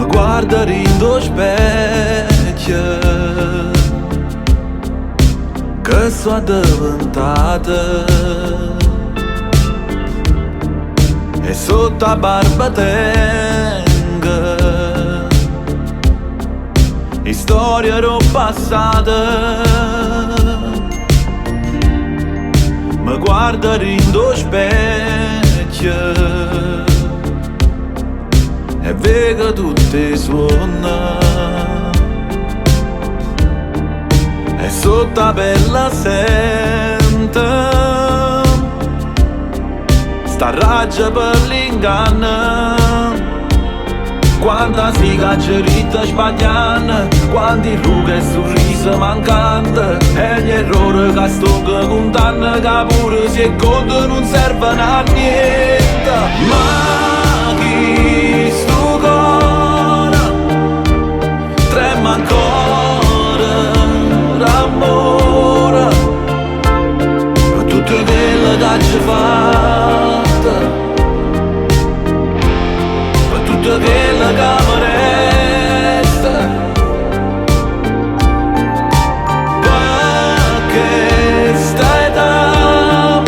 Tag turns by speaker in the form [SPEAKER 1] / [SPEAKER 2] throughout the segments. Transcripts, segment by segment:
[SPEAKER 1] Guarda rindo specchio che sono diventata e sotto la barba tengo e storie passate. Mi guarda rindo specchio e vedo tutte suona e sotto la bella sente sta raggia per l'inganno. Quanta si caccerita sbagliana, quanti rughe e sorriso mancante, e gli errori che sto contando che pure si è conto non servono a niente. Ma chi sto cuore trema ancora d'amore per tutto quello che ci fatta, per tutto quello che mi resta, perché stai da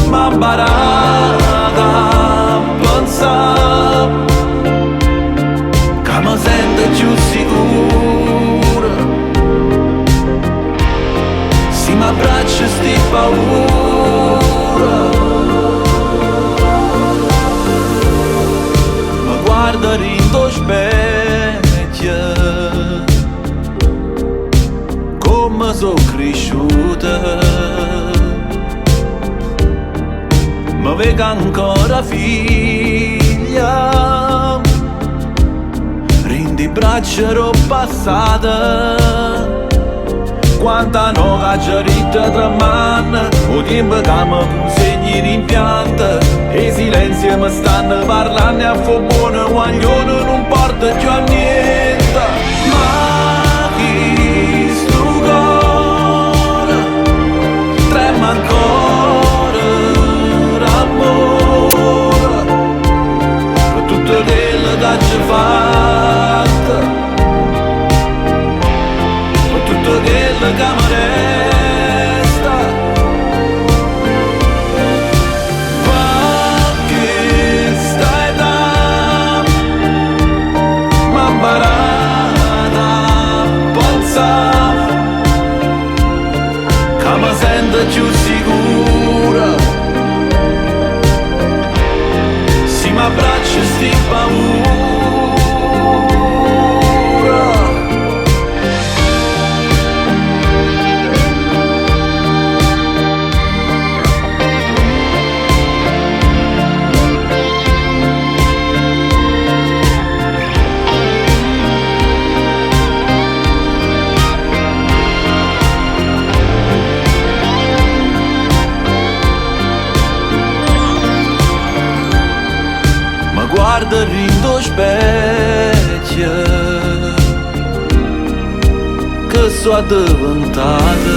[SPEAKER 1] m'ha imparato a pensare che mi sento più sicuro se mi abbraccio sti paura. Mi guarda rindo specchio come sono cresciuta, mi vedo ancora figlia, rindi braccia passate, quanta no cacciarita tra mani, o tempo che mi consegni rimpianta, e i silenzi mi stanno parlando a fu buono, guaglione non porta più a niente. Ma chi sto cuore trema ancora d'amore per tutto quello che ci fatta, per tutto quello che mi resta, perché stai da m'ha imparato a pensare che mi sento più sicura se mi abbraccio sti paura. Guarda rindo specchio che sono diventata